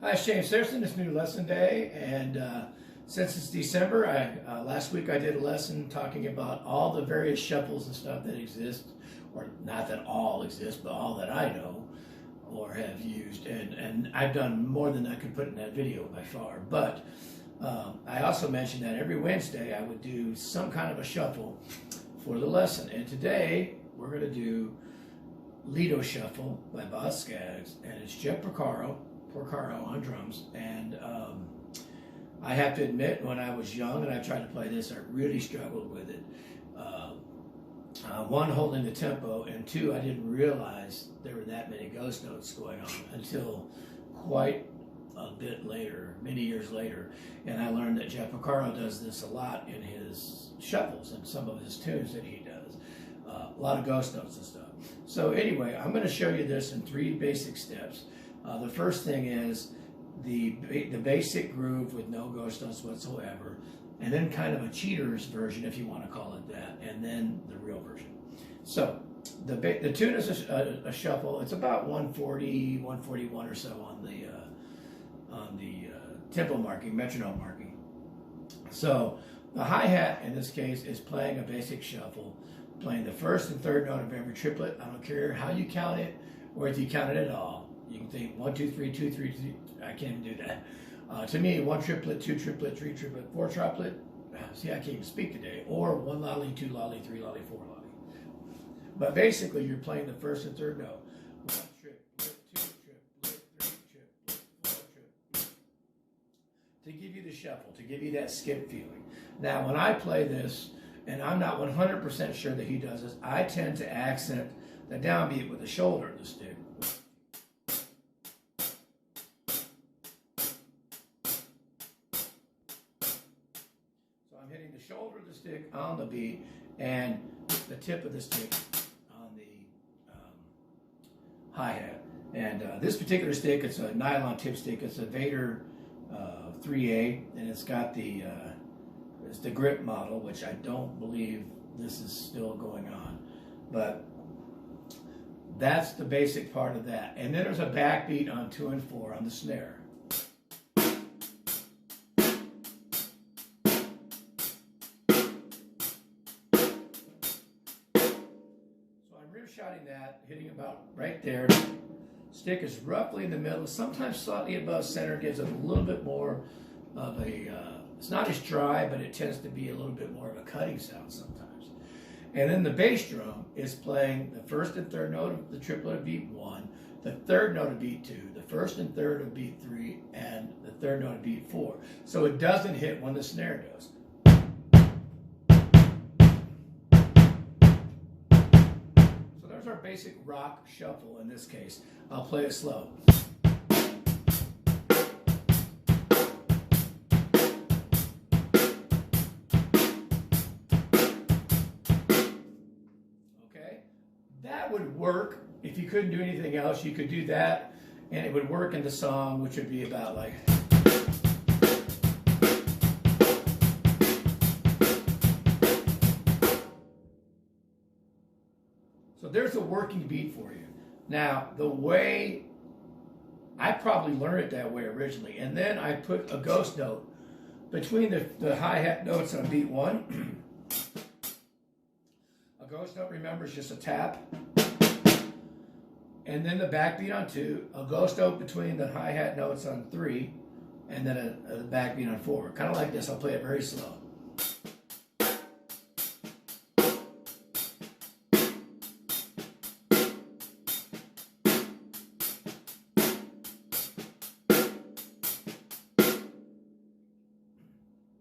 Hi, it's JamesAnimalHarrison. It's new lesson day, and since it's December, last week I did a lesson talking about all the various shuffles and stuff that exist, or not that all exist, but all that I know or have used, and I've done more than I could put in that video by far. But I also mentioned that every Wednesday I would do some kind of a shuffle for the lesson, and today we're going to do Lido Shuffle by Boz Skaggs, and it's Jeff Porcaro on drums. And I have to admit, when I was young and I tried to play this, I really struggled with it. One, holding the tempo, and two, I didn't realize there were that many ghost notes going on until quite a bit later, many years later, and I learned that Jeff Porcaro does this a lot in his shuffles and some of his tunes that he does. A lot of ghost notes and stuff. So anyway, I'm going to show you this in 3 basic steps. The first thing is the basic groove with no ghost notes whatsoever, and then kind of a cheater's version, if you want to call it that, and then the real version. So the tune is a shuffle. It's about 140, 141 or so on the tempo marking, metronome marking. So the hi-hat in this case is playing a basic shuffle, playing the first and third note of every triplet. I don't care how you count it or if you count it at all. You can think 1, 2, 3, 2, 3, 2. I can't do that. To me, 1 triplet, 2 triplet, 3 triplet, 4 triplet. See, I can't even speak today. Or 1 lolly, 2 lolly, 3 lolly, 4 lolly. But basically, you're playing the first and third note. 1 triplet, 2 triplet, 3 triplet, 4 triplet. To give you the shuffle, to give you that skip feeling. Now, when I play this, and I'm not 100% sure that he does this, I tend to accent the downbeat with the shoulder of the stick. So I'm hitting the shoulder of the stick on the beat and the tip of the stick on the hi-hat. And this particular stick, it's a nylon tip stick. It's a Vader 3A, and it's got it's the grip model, which I don't believe this is still going on. But that's the basic part of that. And then there's a backbeat on 2 and 4 on the snare. So I'm rear shotting that, hitting about right there. Stick is roughly in the middle, sometimes slightly above center, gives it a little bit more of a, it's not as dry, but it tends to be a little bit more of a cutting sound sometimes. And then the bass drum is playing the first and third note of the triplet of beat 1, the third note of beat 2, the first and third of beat 3, and the third note of beat 4. So it doesn't hit when the snare does. So there's our basic rock shuffle in this case. I'll play it slow. That would work. If you couldn't do anything else, you could do that, and it would work in the song, which would be about like. So there's a working beat for you. Now, the way I probably learned it that way originally, and then I put a ghost note between the hi-hat notes on beat 1. A ghost note, remember, is just a tap. And then the backbeat on 2, a ghost note between the hi-hat notes on 3, and then a backbeat on 4. Kind of like this. I'll play it very slow.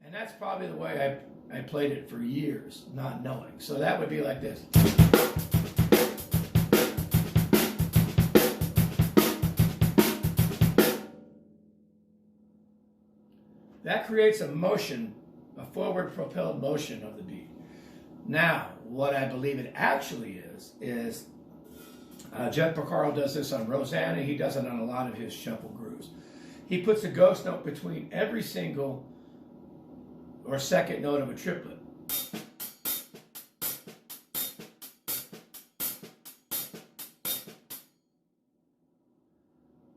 And that's probably the way I played it for years, not knowing. So that would be like this. That creates a motion, a forward propelled motion of the beat. Now, what I believe it actually is Jeff Porcaro does this on Rosanna. He does it on a lot of his shuffle grooves. He puts a ghost note between every single or second note of a triplet.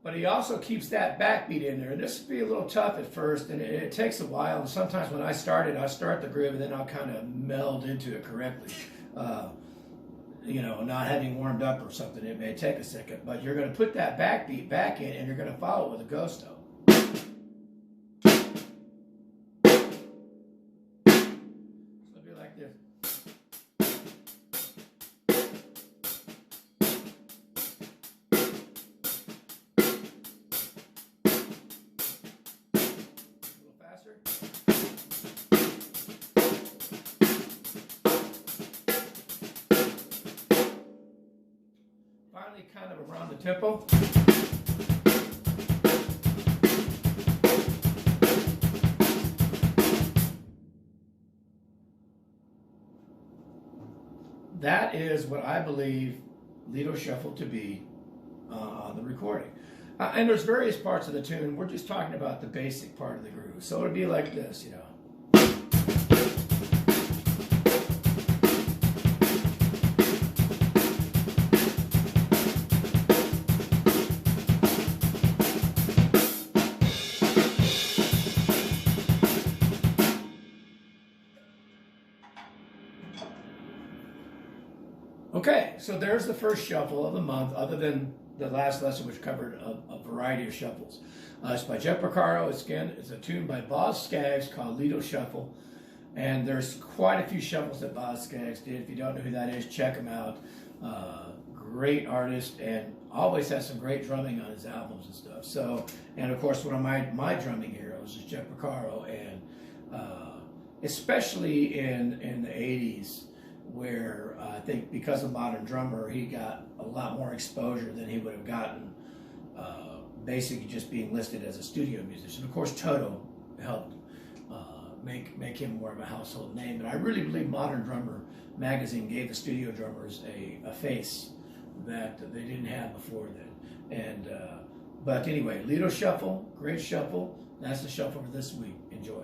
But he also keeps that backbeat in there. And this will be a little tough at first, and it takes a while. And sometimes when I start the groove, and then I'll kind of meld into it correctly. You know, not having warmed up or something, it may take a second. But you're going to put that backbeat back in, and you're going to follow it with a ghost note. So it'll be like this. Finally, kind of around the tempo. That is what I believe Lido Shuffle to be on the recording. And there's various parts of the tune. We're just talking about the basic part of the groove. So it'd be like this, you know. Okay, so there's the first shuffle of the month, other than the last lesson, which covered a variety of shuffles. It's by Jeff Porcaro. It's a tune by Boz Skaggs called Lido Shuffle. And there's quite a few shuffles that Boz Skaggs did. If you don't know who that is, check him out. Great artist, and always has some great drumming on his albums and stuff. So, and of course, one of my drumming heroes is Jeff Porcaro, and especially in the 80s, where I think because of Modern Drummer, he got a lot more exposure than he would have gotten basically just being listed as a studio musician. Of course, Toto helped make him more of a household name, but I really believe Modern Drummer magazine gave the studio drummers a face that they didn't have before then. And but anyway, Lido Shuffle, great shuffle. That's the shuffle for this week. Enjoy.